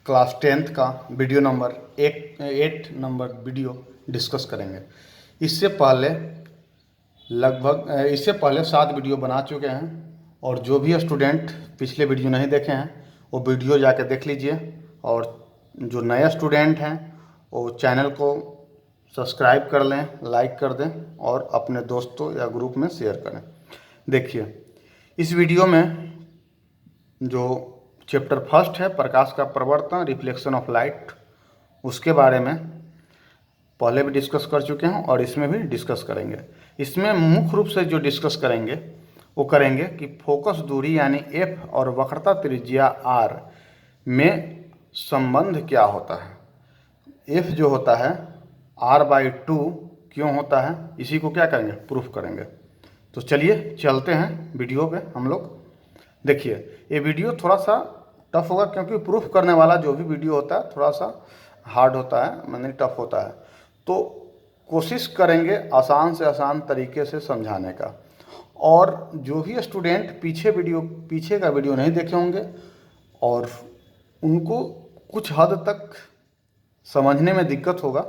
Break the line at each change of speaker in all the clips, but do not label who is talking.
Class 10th का video number 8 number video discuss करेंगे। इससे पहले 7 वीडियो बना चुके हैं और जो भी स्टूडेंट पिछले वीडियो नहीं देखे हैं वो वीडियो जाके देख लीजिए, और जो नए स्टूडेंट हैं वो चैनल को सब्सक्राइब कर लें, लाइक कर दें और अपने दोस्तों या ग्रुप में शेयर करें। देखिए, इस वीडियो में जो चैप्टर फर्स्ट है प्रकाश का प्रवर्तन, रिफ्लेक्शन ऑफ लाइट, उसके बारे में पहले भी डिस्कस कर चुके हैं और इसमें भी डिस्कस करेंगे। इसमें मुख्य रूप से जो डिस्कस करेंगे वो करेंगे कि फोकस दूरी यानी F और वक्रता त्रिज्या R में संबंध क्या होता है। F जो होता है R/2 क्यों होता है, इसी को क्या करेंगे, प्रूफ करेंगे। तो चलिए चलते हैं वीडियो पे हम लोग। देखिए, ये वीडियो थोड़ा सा टफ होगा क्योंकि प्रूफ करने वाला जो भी वीडियो होता है थोड़ा सा हार्ड होता है, मतलब टफ होता है। तो कोशिश करेंगे आसान से आसान तरीके से समझाने का, और जो भी स्टूडेंट पीछे का वीडियो नहीं देखे होंगे और उनको कुछ हद तक समझने में दिक्कत होगा,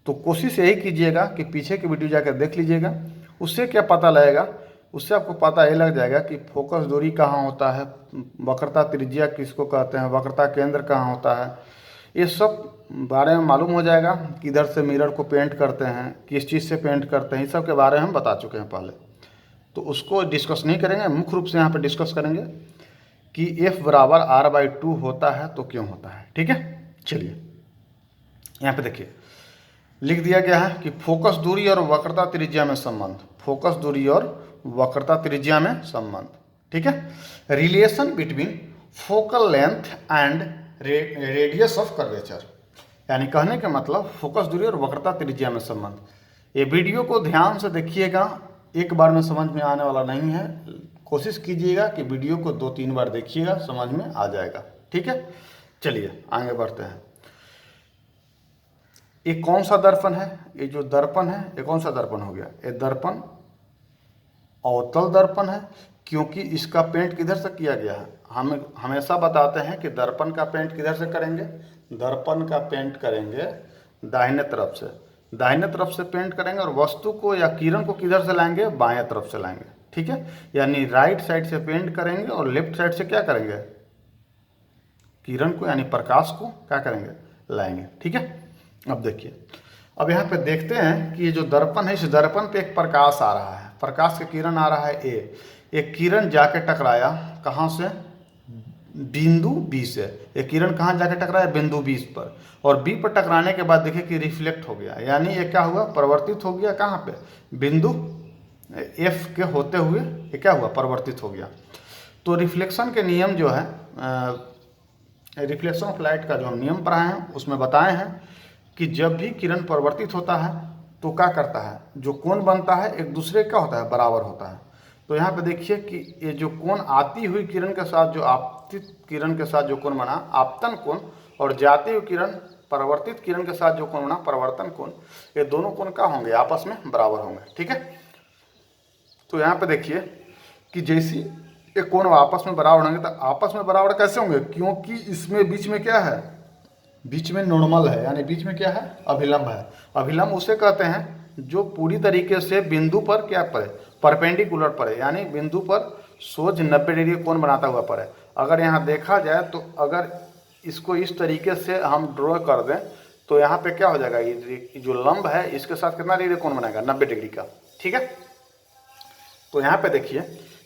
तो कोशिश यही कीजिएगा कि पीछे की वीडियो जाकर देख लीजिएगा। उससे क्या पता लगेगा, उससे आपको पता ये लग जाएगा कि फोकस दूरी कहाँ होता है, वक्रता त्रिज्या किसको कहते हैं, वक्रता केंद्र कहाँ होता है, ये सब बारे में मालूम हो जाएगा। किधर से मिरर को पेंट करते हैं, किस चीज़ से पेंट करते हैं, इस सब के बारे में हम बता चुके हैं पहले, तो उसको डिस्कस नहीं करेंगे। मुख्य रूप से यहाँ पर डिस्कस करेंगे कि F बराबर R/2 होता है तो क्यों होता है। ठीक है, चलिए यहाँ पे देखिए लिख दिया गया है कि फोकस दूरी और वक्रता त्रिज्या में संबंध, फोकस दूरी और वक्रता त्रिज्या में संबंध। ठीक है, relation between focal length and radius of curvature, यानी कहने का मतलब फोकस दूरी और वक्रता त्रिज्या में संबंध। ये वीडियो को ध्यान से देखिएगा, एक बार में समझ में आने वाला नहीं है। कोशिश कीजिएगा कि वीडियो को 2-3 बार देखिएगा, समझ में आ जाएगा। ठीक है, चलिए आगे बढ़ते हैं। ये कौन सा दर्पण है, ये जो दर्पण है ये कौन सा दर्पण हो गया, ये दर्पण अवतल दर्पण है, क्योंकि इसका पेंट किधर से किया गया है। हम हमेशा बताते हैं कि दर्पण का पेंट किधर से करेंगे, दर्पण का पेंट करेंगे दाहिने तरफ से, दाहिने तरफ से पेंट करेंगे, और वस्तु को या किरण को किधर से लाएंगे, बाएं तरफ से लाएंगे। ठीक है, यानी राइट साइड से पेंट करेंगे और लेफ्ट साइड से क्या करेंगे, किरण को यानी प्रकाश को क्या करेंगे, लाएंगे। ठीक है, अब देखिए, अब यहाँ पे देखते हैं कि ये जो दर्पण है, इस दर्पण पे एक प्रकाश आ रहा है, प्रकाश का किरण आ रहा है एक किरण जाके टकराया कहाँ से, बिंदु B से। एक किरण कहाँ जाके टकराया, बिंदु B पर, और B पर टकराने के बाद देखिए कि रिफ्लेक्ट हो गया, यानी ये क्या हुआ, परिवर्तित हो गया कहाँ पे, बिंदु F के होते हुए ये क्या हुआ, परिवर्तित हो गया। तो रिफ्लेक्शन के नियम जो है, रिफ्लेक्शन ऑफ लाइट का जो हम नियम पढ़ाए हैं उसमें बताए हैं कि जब भी किरण परिवर्तित होता है तो क्या करता है, जो कोण बनता है एक दूसरे का होता है, बराबर होता है। तो यहाँ पे देखिए कि ये जो कोण आती हुई किरण के साथ जो आपतित किरण के साथ जो कोण बना, आपतन कोण, और जाती हुई किरण परिवर्तित किरण के साथ जो कोण बना, परिवर्तन कोण, ये दोनों कोण क्या होंगे, आपस में बराबर होंगे। ठीक है, तो यहाँ पे देखिए कि जैसी ये कोण आपस में बराबर होंगे, तो आपस में बराबर कैसे होंगे, क्योंकि इसमें बीच में क्या है, बीच में नॉर्मल है, यानी बीच में क्या है, अभिलंब है। अभिलंब उसे कहते हैं जो पूरी तरीके से बिंदु पर क्या पड़े, परपेंडिकुलर पड़े, यानी बिंदु पर सोझ 90 डिग्री कोण बनाता हुआ पड़े। अगर यहाँ देखा जाए तो अगर इसको इस तरीके से हम ड्रॉ कर दें तो यहाँ पे क्या हो जाएगा, ये जो लंब है इसके साथ कितना डिग्री कोण बनाएगा, 90 डिग्री का। ठीक है, तो यहाँ पे देखिए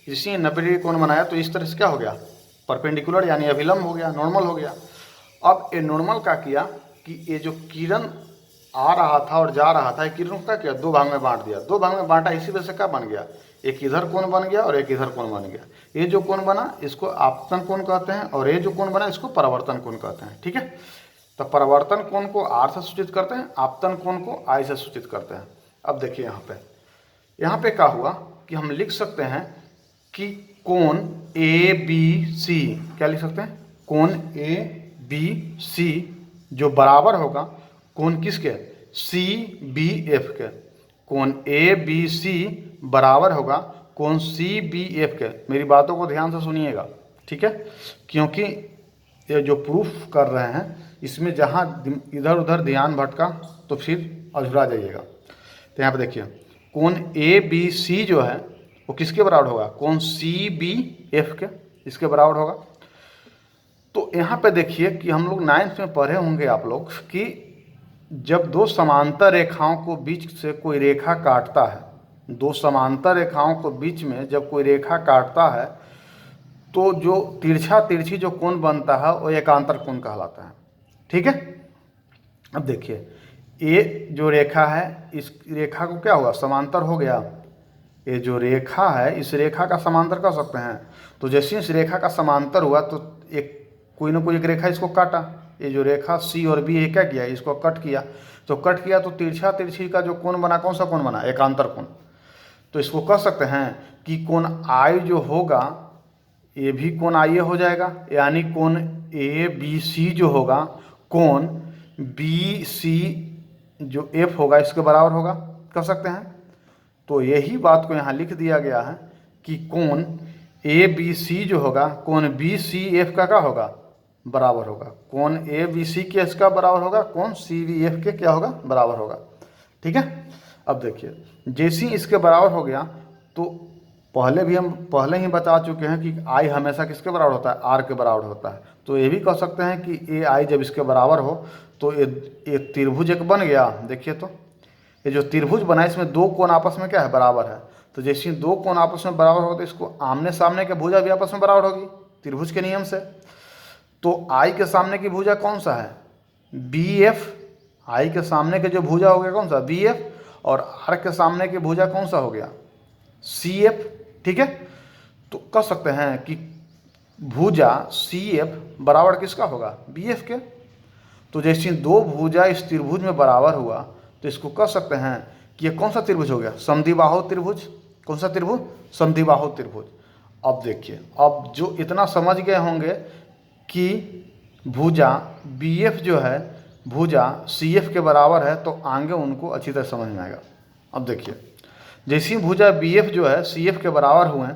इसी 90 डिग्री कोण बनाया तो इस तरह से क्या हो गया, परपेंडिकुलर यानी अभिलंब हो गया, नॉर्मल हो गया। अब ये नॉर्मल का किया कि ये जो किरण आ रहा था और जा रहा था, ये किरण को क्या किया, 2 भाग में बांट दिया, 2 भाग में बांटा, इसी वजह से क्या बन गया, एक इधर कोण बन गया और एक इधर कोण बन गया। ये जो कोण बना इसको आपतन कोण कहते हैं, और ये जो कोण बना इसको परावर्तन कोण कहते हैं। ठीक है, तो परावर्तन कोण को R से सूचित करते हैं, आपतन कोण को I से सूचित करते हैं। अब देखिए यहाँ पे क्या हुआ कि हम लिख सकते हैं कि कोण ABC, क्या लिख सकते हैं, कोण ABC जो बराबर होगा कोण किसके, CBF के, कोण ABC बराबर होगा कोण CBF के। मेरी बातों को ध्यान से सुनिएगा, ठीक है, क्योंकि ये जो प्रूफ कर रहे हैं इसमें जहाँ इधर उधर ध्यान भटका तो फिर अधूरा जाइएगा। तो यहाँ पे देखिए कोण ए बी सी जो है वो किसके बराबर होगा, कोण सी बी एफ के, इसके बराबर होगा। तो यहाँ पे देखिए कि हम लोग 9th में पढ़े होंगे आप लोग कि जब दो समांतर रेखाओं को बीच से कोई रेखा काटता है, दो समांतर रेखाओं को बीच में जब कोई रेखा काटता है तो जो तिरछा तिरछी जो कोण बनता है वो एकांतर कोण कहलाता है। ठीक है, अब देखिए ये जो रेखा है इस रेखा को क्या हुआ, समांतर हो गया। ये जो रेखा है इस रेखा का समांतर कर सकते हैं। तो जैसे इस रेखा का समांतर हुआ तो एक कोई ना कोई एक रेखा इसको काटा। ये जो रेखा सी और बी ये क्या किया, इसको कट किया। तो कट किया तो तिरछा तिरछी का जो कोण बना, कौन सा कोण बना, एकांतर कोण। तो इसको कह सकते हैं कि कोण आई जो होगा ये भी कोण आई हो जाएगा, यानी कोण ए बी सी जो होगा कोण बी सी जो एफ होगा इसके बराबर होगा, कह सकते हैं। तो यही बात को यहाँ लिख दिया गया है कि कोण ए बी सी जो होगा कोण बी सी एफ का क्या होगा, बराबर होगा। कोण ए बी सी के इसका बराबर होगा, कोण सी बी एफ के क्या होगा, बराबर होगा। ठीक है, अब देखिए जैसे ही इसके बराबर हो गया तो हम पहले ही बता चुके हैं कि आई हमेशा किसके बराबर होता है, आर के बराबर होता है। तो ये भी कह सकते हैं कि ए आई जब इसके बराबर हो तो ये त्रिभुज एक बन गया। देखिए तो ये जो त्रिभुज बना इसमें दो कोण आपस में क्या है, बराबर है। तो जैसे दो कोण आपस में बराबर होगा तो इसको आमने सामने के भुजा भी आपस में बराबर होगी त्रिभुज के नियम से। तो आई के सामने की भुजा कौन सा है, बी एफ। आई के सामने के जो भुजा हो गया कौन सा, बी एफ। और आर के सामने की भुजा कौन सा हो गया, सी एफ। ठीक है, तो कह सकते हैं कि भुजा सी एफ बराबर किसका होगा, बी एफ के। तो जैसे दो भुजा इस त्रिभुज में बराबर हुआ तो इसको कह सकते हैं कि ये कौन सा त्रिभुज हो गया, समद्विबाहु त्रिभुज। कौन सा त्रिभुज, समद्विबाहु त्रिभुज। अब देखिए, अब जो इतना समझ गए होंगे कि भुजा बी एफ जो है भुजा सी एफ के बराबर है तो आगे उनको अच्छी तरह समझ में आएगा। अब देखिए जैसे ही भुजा बी एफ जो है सी एफ के बराबर हुए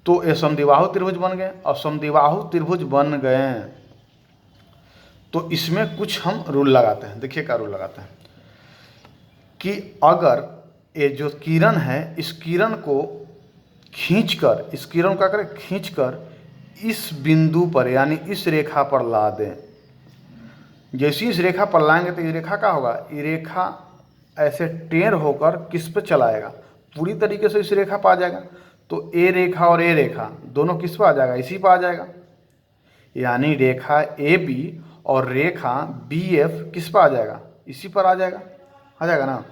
तो ये समद्विबाहु त्रिभुज बन गए। और समद्विबाहु त्रिभुज बन गए तो इसमें कुछ हम रूल लगाते हैं। देखिए क्या रूल लगाते हैं कि अगर ये जो किरण है इस किरण को खींचकर, इस किरण को क्या करें, खींचकर इस बिंदु पर यानी इस रेखा पर ला दें। जैसे इस रेखा पर लाएंगे तो ये रेखा क्या होगा, ये रेखा ऐसे टेढ़ होकर किस पे चलाएगा, पूरी तरीके से इस रेखा पर आ जाएगा। तो ए रेखा और ए रेखा दोनों किस पर आ जाएगा, इसी पर आ जाएगा। यानी रेखा ए बी और रेखा बी एफ किस पर आ जाएगा, इसी पर आ जाएगा ना।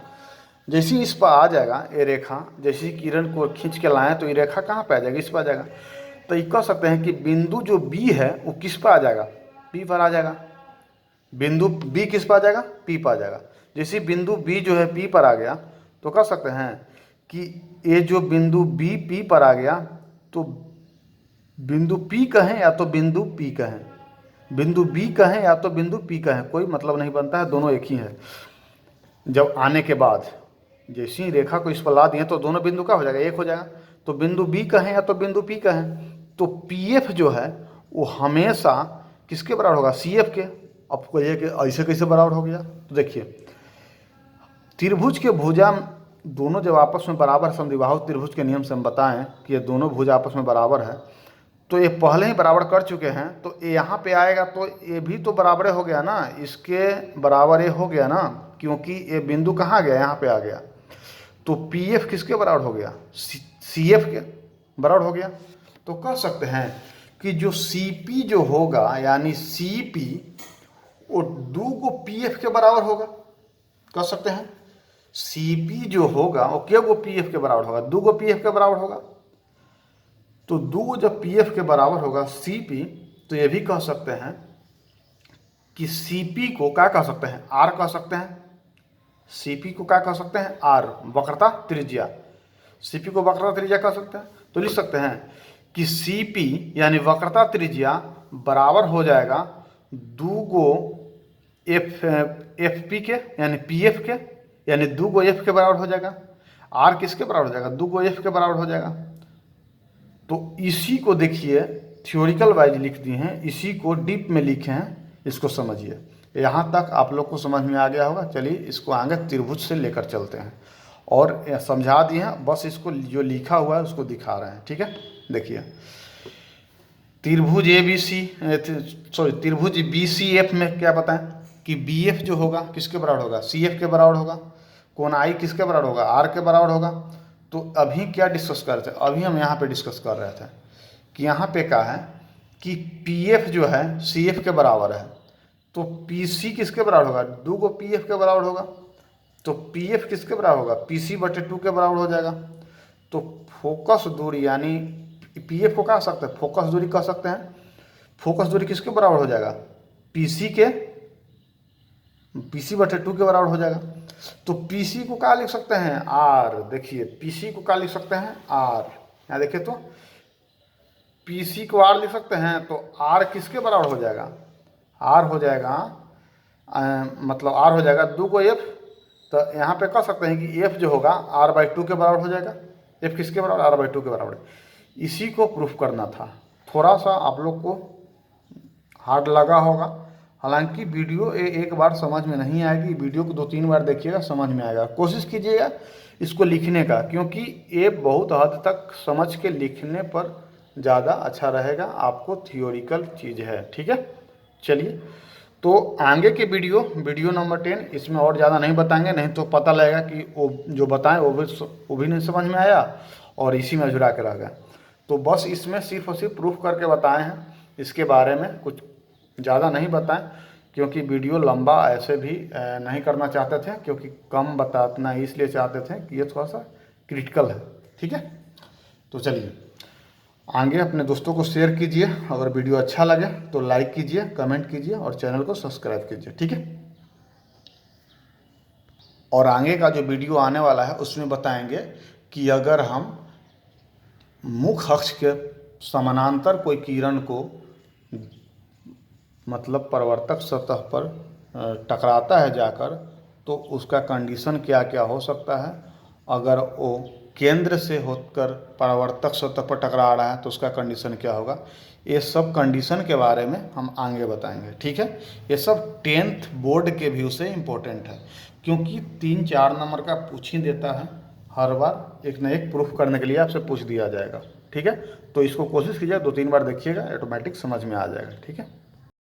जैसे इस पर आ जाएगा ये रेखा, जैसे किरण को खींच के लाएं तो ये रेखा कहाँ पे आ जाएगी, इस पर आ जाएगा। तो ये कह सकते हैं कि बिंदु जो बी है वो किस पर आ जाएगा, पी पर आ जाएगा। बिंदु बी किस पर आ जाएगा, पी पर आ जाएगा। जैसे बिंदु बी जो है पी पर आ गया तो कह सकते हैं कि ये जो बिंदु बी पी पर आ गया तो बिंदु पी कहें या तो बिंदु पी कहें, बिंदु बी कहें या तो बिंदु पी कहें, कोई मतलब नहीं बनता है, दोनों एक ही है। जब आने के बाद जैसी रेखा को इस पर ला दिए तो दोनों बिंदु का हो जाएगा, एक हो जाएगा। तो बिंदु बी कहें या तो बिंदु पी कहें, तो पी एफ जो है वो हमेशा किसके बराबर होगा, सी एफ के। अब कहिए कि ऐसे कैसे बराबर हो गया, तो देखिए त्रिभुज के भुजा दोनों जब आपस में बराबर, समद्विबाहु त्रिभुज के नियम से हम बताएं कि ये दोनों भुजा आपस में बराबर है तो ये पहले ही बराबर कर चुके हैं। तो ये यहाँ पे आएगा तो ये भी तो बराबर हो गया ना, इसके बराबर ये हो गया ना, क्योंकि ये बिंदु कहाँ गया, यहाँ पे आ गया। तो पी एफ किसके बराबर हो गया, सी एफ के बराबर हो गया। तो कह सकते हैं कि जो सी पी जो होगा यानी सी पी वो 2 गो पी एफ के बराबर होगा। कह सकते हैं सी पी जो होगा वो क्या गो पी एफ के बराबर होगा, 2 गो पी एफ के बराबर होगा। तो 2 जब पी एफ के बराबर होगा सी पी, तो ये भी कह सकते हैं कि सी पी को क्या कह सकते हैं, आर कह सकते हैं। सी पी को क्या कह सकते हैं, आर, वक्रता त्रिज्या। सी पी को वक्रता त्रिज्या कह सकते हैं। तो लिख सकते हैं कि सी पी यानी वक्रता त्रिज्या बराबर हो जाएगा 2 गो एफ पी के यानी पी एफ के, यानी 2 गो एफ के बराबर हो जाएगा। आर किसके बराबर हो जाएगा, 2 गो एफ के बराबर हो जाएगा। तो इसी को देखिए थ्योरिकल वाइज लिख दिए हैं, इसी को डीप में लिखे हैं, इसको समझिए। यहाँ तक आप लोग को समझ में आ गया होगा। चलिए इसको आगे त्रिभुज से लेकर चलते हैं और समझा दिए हैं, बस इसको जो लिखा हुआ है उसको दिखा रहे हैं। ठीक है, देखिए त्रिभुज त्रिभुज BCF में क्या बताएं कि BF जो होगा किसके बराबर होगा, CF के बराबर होगा। कोण I किसके बराबर होगा, R के बराबर होगा। तो अभी क्या डिस्कस कर रहे थे, अभी हम यहाँ पे डिस्कस कर रहे थे कि यहाँ पे क्या है कि PF जो है CF के बराबर है, तो PC किसके बराबर होगा, 2 को PF के बराबर होगा। तो PF किसके बराबर होगा, PC/2 के बराबर हो जाएगा। तो फोकस दूरी यानी PF को कह सकते हैं, फोकस दूरी कह सकते हैं। फोकस दूरी किसके बराबर हो जाएगा, PC/2 के बराबर हो जाएगा। तो PC को क्या लिख सकते हैं, R। देखिए PC को क्या लिख सकते हैं, R। यहाँ देखिए तो PC को R लिख सकते हैं, तो R किसके बराबर हो जाएगा, R हो जाएगा मतलब R हो जाएगा 2 को F। तो यहाँ पे कह सकते हैं कि F जो होगा R/2 के बराबर हो जाएगा। F किसके बराबर, R/2 के बराबर। इसी को प्रूफ करना था। थोड़ा सा आप लोग को हार्ड लगा होगा, हालांकि वीडियो एक बार समझ में नहीं आएगी, वीडियो को 2-3 बार देखिएगा समझ में आएगा। कोशिश कीजिएगा इसको लिखने का, क्योंकि ये बहुत हद तक समझ के लिखने पर ज़्यादा अच्छा रहेगा। आपको थियोरिकल चीज़ है। ठीक है, चलिए तो आगे के वीडियो नंबर 10 इसमें और ज़्यादा नहीं बताएंगे, नहीं तो पता लगेगा कि वो जो बताएं वो भी नहीं समझ में आया और इसी में अधूरा के रह गया। तो बस इसमें सिर्फ और सिर्फ प्रूफ करके बताए हैं, इसके बारे में कुछ ज़्यादा नहीं बताएं, क्योंकि वीडियो लंबा ऐसे भी नहीं करना चाहते थे, क्योंकि कम बताना इसलिए चाहते थे कि ये थोड़ा सा क्रिटिकल है। ठीक है, तो चलिए आगे अपने दोस्तों को शेयर कीजिए। अगर वीडियो अच्छा लगे तो लाइक कीजिए, कमेंट कीजिए और चैनल को सब्सक्राइब कीजिए। ठीक है, और आगे का जो वीडियो आने वाला है उसमें बताएंगे कि अगर हम मुख अक्ष के समानांतर कोई किरण को मतलब परावर्तक सतह पर टकराता है जाकर, तो उसका कंडीशन क्या क्या हो सकता है। अगर वो केंद्र से होकर परावर्तक सतह पर टकरा रहा है तो उसका कंडीशन क्या होगा। ये सब कंडीशन के बारे में हम आगे बताएंगे। ठीक है, ये सब 10th बोर्ड के व्यू से इम्पोर्टेंट है, क्योंकि 3-4 नंबर का पूछ ही देता है हर बार। एक न एक प्रूफ करने के लिए आपसे पूछ दिया जाएगा। ठीक है, तो इसको कोशिश कीजिएगा 2-3 बार देखिएगा, ऑटोमेटिक समझ में आ जाएगा। ठीक है।